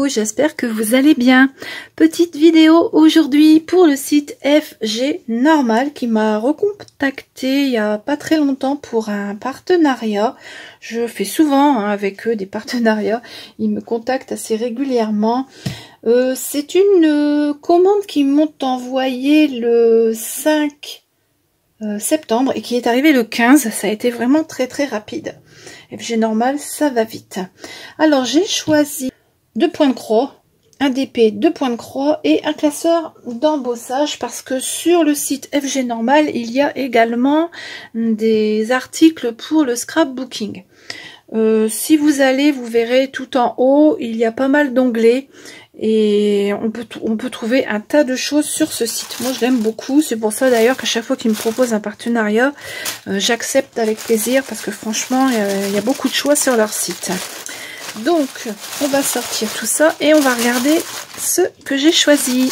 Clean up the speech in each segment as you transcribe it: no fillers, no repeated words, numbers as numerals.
coucou, j'espère que vous allez bien. Petite vidéo aujourd'hui pour le site FG Normal qui m'a recontacté il y a pas très longtemps pour un partenariat. Je fais souvent avec eux des partenariats, ils me contactent assez régulièrement. C'est une commande qu'ils m'ont envoyée le 5 septembre et qui est arrivée le 15. Ça a été vraiment très rapide. FG Normal, ça va vite. Alors j'ai choisi 2 points de croix, un DP, 2 points de croix et un classeur d'embossage parce que sur le site FG Normal il y a également des articles pour le scrapbooking. Si vous allez, vous verrez tout en haut, il y a pas mal d'onglets et on peut trouver un tas de choses sur ce site. Moi je l'aime beaucoup, c'est pour ça d'ailleurs qu'à chaque fois qu'ils me proposent un partenariat, j'accepte avec plaisir parce que franchement il y a beaucoup de choix sur leur site. Donc on va sortir tout ça et on va regarder ce que j'ai choisi.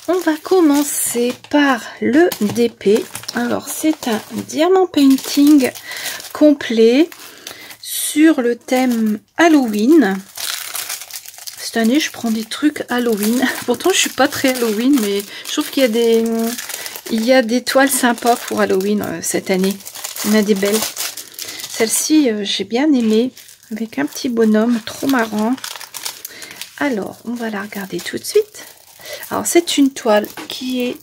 On va commencer par le DP. Alors c'est un diamant painting complet sur le thème Halloween. Cette année je prends des trucs Halloween. Pourtant je suis pas très Halloween, mais je trouve qu'il y a des toiles sympas pour Halloween cette année. Il y en a des belles. Celle-ci j'ai bien aimé, avec un petit bonhomme trop marrant. Alors on va la regarder tout de suite. Alors c'est une toile qui est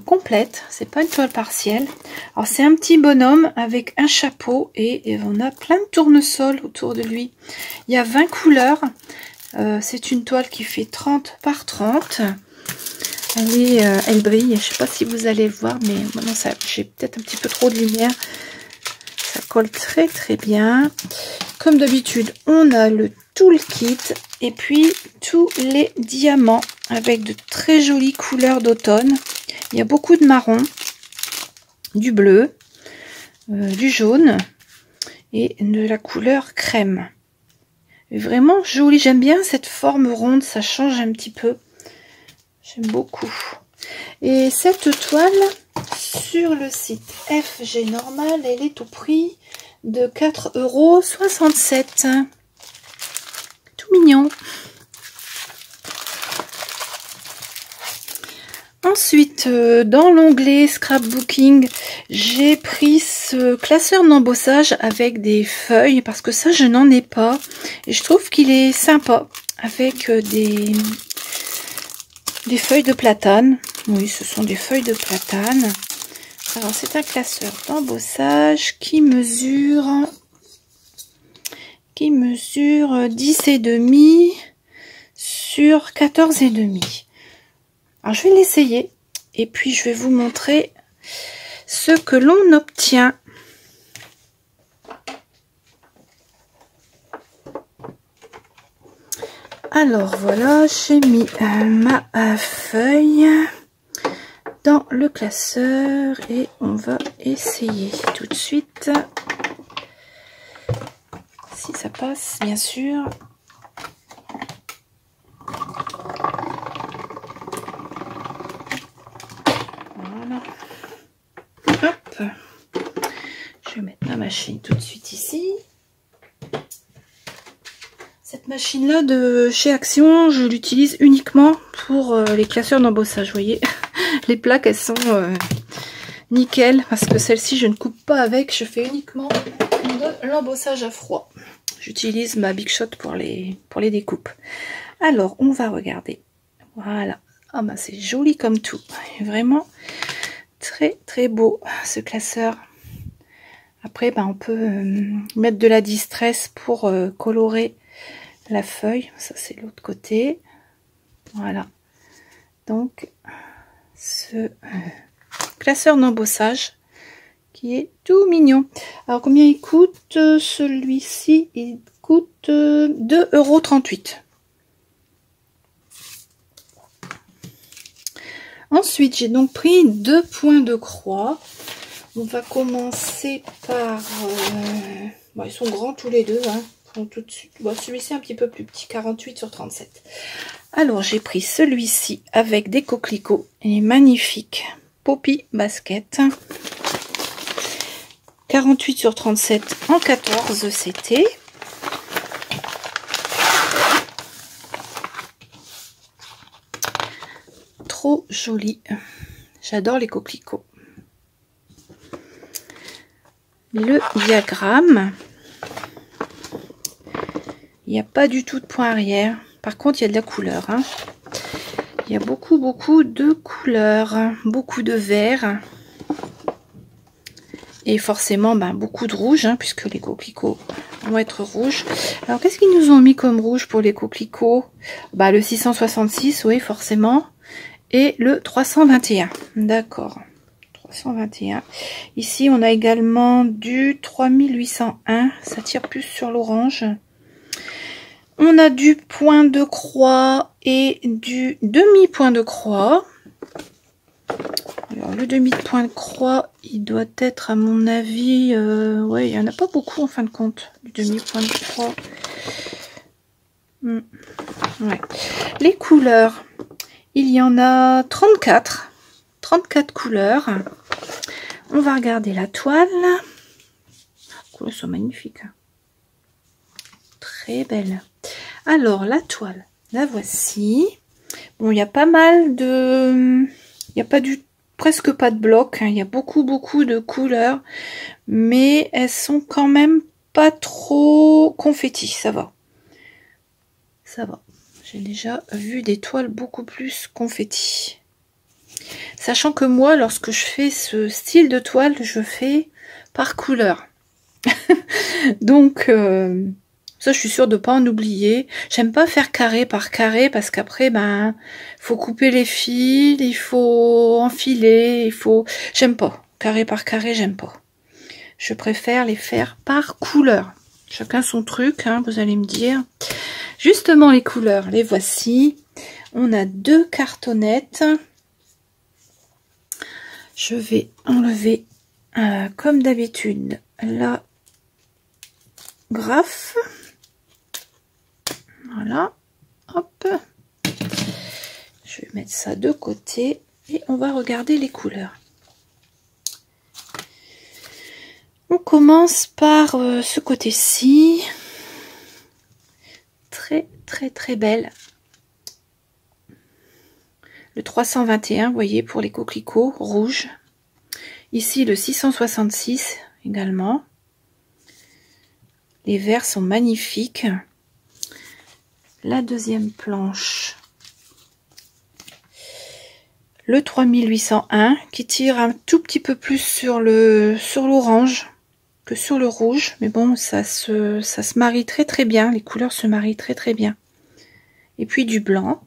complète, c'est pas une toile partielle. Alors c'est un petit bonhomme avec un chapeau et on a plein de tournesols autour de lui. Il y a 20 couleurs. C'est une toile qui fait 30 par 30. Elle brille, je sais pas si vous allez le voir, mais maintenant j'ai peut-être un petit peu trop de lumière. Ça colle très bien. Comme d'habitude, on a le toolkit et puis tous les diamants avec de très jolies couleurs d'automne. Il y a beaucoup de marron, du bleu, du jaune et de la couleur crème. Vraiment joli, j'aime bien cette forme ronde, ça change un petit peu. J'aime beaucoup. Et cette toile sur le site FG Normal, elle est au prix de 4,67 €. Tout mignon. Ensuite, dans l'onglet scrapbooking, j'ai pris ce classeur d'embossage avec des feuilles parce que ça je n'en ai pas et je trouve qu'il est sympa avec des feuilles de platane. Oui, ce sont des feuilles de platane. Alors c'est un classeur d'embossage qui mesure 10,5 sur 14,5. Alors je vais l'essayer et puis je vais vous montrer ce que l'on obtient. Alors voilà, j'ai mis ma feuille dans le classeur et on va essayer tout de suite si ça passe, bien sûr. Voilà. Hop. Je vais mettre ma machine tout de suite ici. Cette machine là de chez Action, je l'utilise uniquement pour les classeurs d'embossage. Vous voyez, les plaques elles sont nickel parce que celle-ci je ne coupe pas avec, je fais uniquement de l'embossage à froid. J'utilise ma Big Shot pour les découpes. Alors on va regarder. Voilà. Ah bah c'est joli comme tout. Vraiment très beau ce classeur. Après bah, on peut mettre de la distress pour colorer la feuille. Ça c'est l'autre côté. Voilà. Donc ce classeur d'embossage qui est tout mignon. Alors combien il coûte? Celui-ci il coûte 2,38 €. Ensuite j'ai donc pris 2 points de croix. On va commencer par bon, ils sont grands tous les deux hein. Tout de suite. Bon, celui-ci un petit peu plus petit, 48 sur 37. Alors j'ai pris celui-ci avec des coquelicots et magnifique Poppy Basket. 48 sur 37 en 14 c'était. joli. J'adore les coquelicots. Le diagramme. Il n'y a pas du tout de point arrière. Par contre, il y a de la couleur. Hein. Il y a beaucoup de couleurs. Beaucoup de vert. Et forcément, beaucoup de rouge, hein, puisque les coquelicots vont être rouges. Alors, qu'est-ce qu'ils nous ont mis comme rouge pour les coquelicots? Le 666, oui, forcément. Et le 321. D'accord. 321. Ici, on a également du 3801. Ça tire plus sur l'orange. On a du point de croix et du demi-point de croix. Alors, le demi-point de croix, il doit être, à mon avis... ouais, il n'y en a pas beaucoup, en fin de compte, du demi-point de croix. Ouais. Les couleurs, il y en a 34. 34 couleurs. On va regarder la toile. Les couleurs sont magnifiques. Très belle. Alors, la toile, la voici. Bon, il y a pas mal de... Il n'y a pas presque pas de blocs. Hein. Il y a beaucoup de couleurs. Mais elles sont quand même pas trop confetti. Ça va. Ça va. J'ai déjà vu des toiles beaucoup plus confetti. Sachant que moi, lorsque je fais ce style de toile, je fais par couleur. Donc, ça, je suis sûre de ne pas en oublier. J'aime pas faire carré par carré parce qu'après, faut couper les fils, il faut enfiler, J'aime pas. Carré par carré, j'aime pas. Je préfère les faire par couleur. Chacun son truc, hein, vous allez me dire. Justement, les couleurs, les voici. On a 2 cartonnettes. Je vais enlever, comme d'habitude, la graffe. Voilà. Hop. Je vais mettre ça de côté et on va regarder les couleurs. On commence par ce côté-ci. Très belle. Le 321, vous voyez, pour les coquelicots rouges. Ici, le 666 également. Les verts sont magnifiques. La deuxième planche. Le 3801 qui tire un tout petit peu plus sur l'orange que sur le rouge. Mais bon, ça se marie très bien. Les couleurs se marient très bien. Et puis du blanc.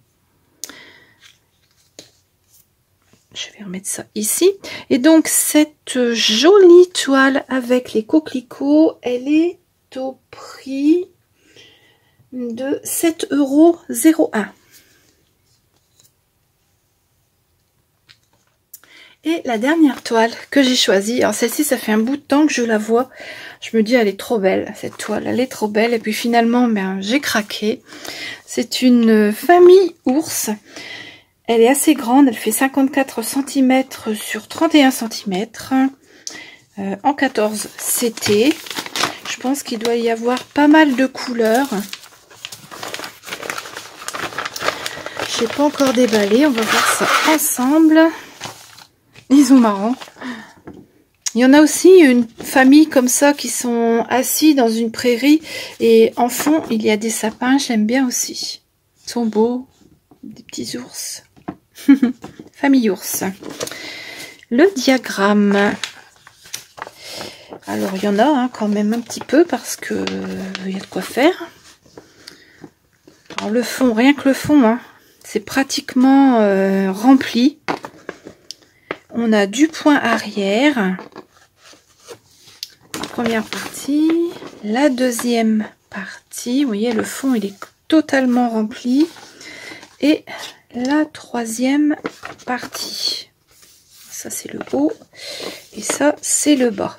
Je vais remettre ça ici. Et donc, cette jolie toile avec les coquelicots, elle est au prix de 7,01 €. Et la dernière toile que j'ai choisie, alors celle-ci, ça fait un bout de temps que je la vois. Je me dis, elle est trop belle, cette toile, elle est trop belle. Et puis finalement, j'ai craqué. C'est une famille ours. Elle est assez grande, elle fait 54 cm sur 31 cm en 14 CT. Je pense qu'il doit y avoir pas mal de couleurs. Je n'ai pas encore déballé, on va voir ça ensemble. Ils sont marrants. Il y en a aussi une famille comme ça qui sont assis dans une prairie et en fond il y a des sapins, j'aime bien aussi. Ils sont beaux, des petits ours. Famille ours. Le diagramme. Alors il y en a quand même un petit peu parce que il y a de quoi faire. Alors le fond, rien que le fond, c'est pratiquement rempli. On a du point arrière. La première partie, la deuxième partie. Vous voyez, le fond il est totalement rempli. Et la troisième partie. Ça c'est le haut et ça c'est le bas.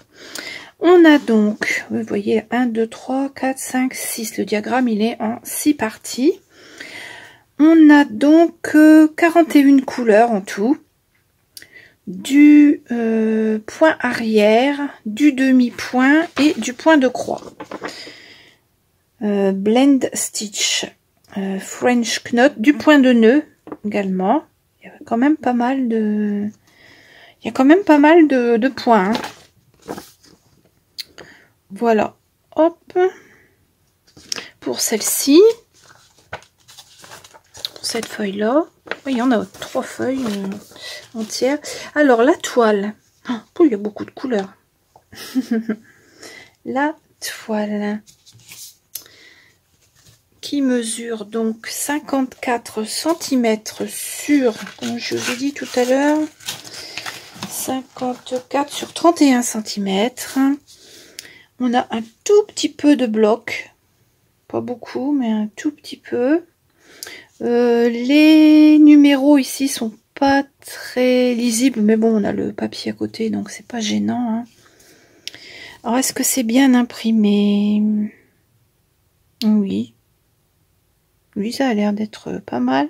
On a donc, vous voyez, 1, 2, 3, 4, 5, 6. Le diagramme il est en 6 parties. On a donc 41 couleurs en tout. Du point arrière, du demi-point et du point de croix. Blend stitch, French knot, du point de nœud également. Il Il y a quand même pas mal de... Il y a quand même pas mal de points. Hein. Voilà. Hop. Pour celle-ci. Pour cette feuille-là. Oui, il y en a 3 feuilles entières. Alors, la toile. Oh, il y a beaucoup de couleurs. La toile. Qui mesure donc 54 cm sur, comme je vous ai dit tout à l'heure, 54 sur 31 cm. On a un tout petit peu de bloc, pas beaucoup, mais un tout petit peu. Les numéros ici sont pas très lisibles, mais bon, on a le papier à côté, donc c'est pas gênant. Hein. Alors, est-ce que c'est bien imprimé? Oui. Oui, ça a l'air d'être pas mal.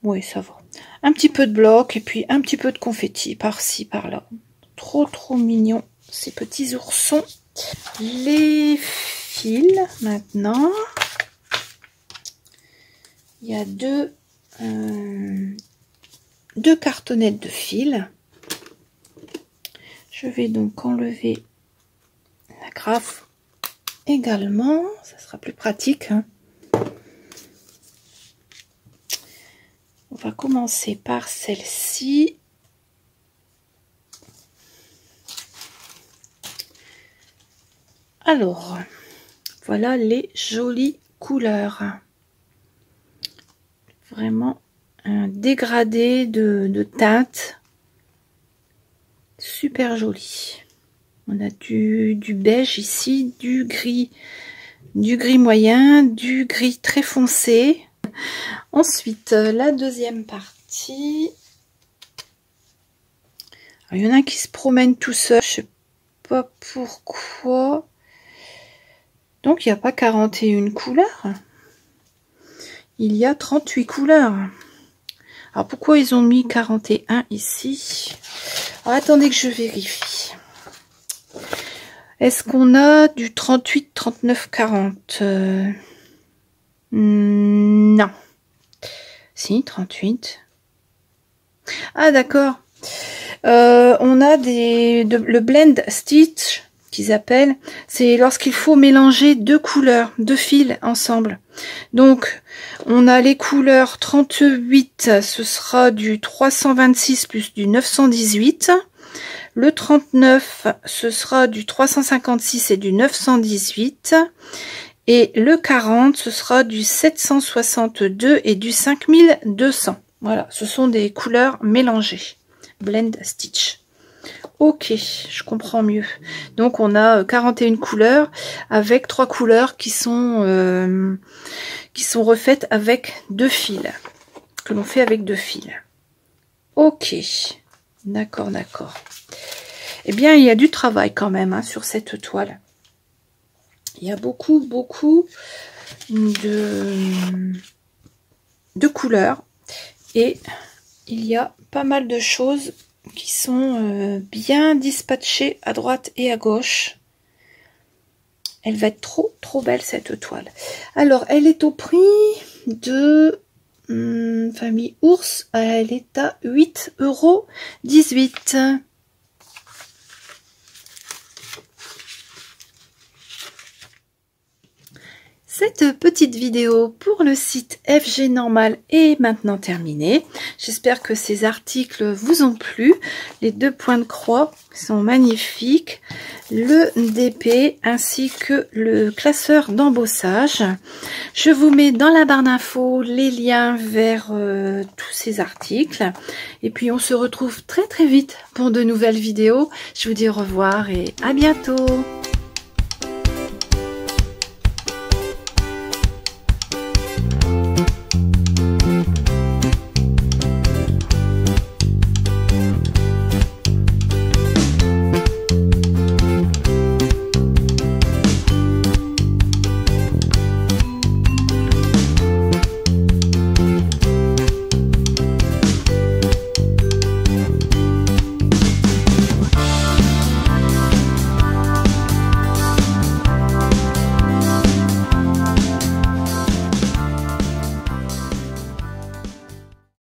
Oui, ça va. Un petit peu de bloc et puis un petit peu de confetti par-ci, par-là. Trop mignon, ces petits oursons. Les fils, maintenant. Il y a deux cartonnettes de fils. Je vais donc enlever la grappe également, ça sera plus pratique. Hein. On va commencer par celle-ci. Alors, voilà les jolies couleurs. Vraiment un dégradé de teintes. Super joli. On a du beige ici, du gris moyen, du gris très foncé. Ensuite, la deuxième partie. Alors, il y en a un qui se promène tout seul, je sais pas pourquoi. Donc, il n'y a pas 41 couleurs. Il y a 38 couleurs. Alors, pourquoi ils ont mis 41 ici? Alors, attendez que je vérifie. Est-ce qu'on a du 38, 39, 40 non. Si, 38. Ah, d'accord. On a le blend stitch qu'ils appellent. C'est lorsqu'il faut mélanger 2 couleurs, 2 fils ensemble. Donc, on a les couleurs 38, ce sera du 326 plus du 918. Le 39, ce sera du 356 et du 918. Et le 40, ce sera du 762 et du 5200. Voilà, ce sont des couleurs mélangées. Blend stitch. Ok, je comprends mieux. Donc, on a 41 couleurs avec 3 couleurs qui sont refaites avec 2 fils. Que l'on fait avec 2 fils. Ok. D'accord, d'accord. Eh bien, il y a du travail quand même hein, sur cette toile. Il y a beaucoup de couleurs. Et il y a pas mal de choses qui sont bien dispatchées à droite et à gauche. Elle va être trop belle cette toile. Alors, elle est au prix de... famille ours, elle est à 8,18 €. Cette petite vidéo pour le site FG Normal est maintenant terminée. J'espère que ces articles vous ont plu. Les 2 points de croix sont magnifiques. Le DP ainsi que le classeur d'embossage. Je vous mets dans la barre d'infos les liens vers tous ces articles. Et puis on se retrouve très vite pour de nouvelles vidéos. Je vous dis au revoir et à bientôt.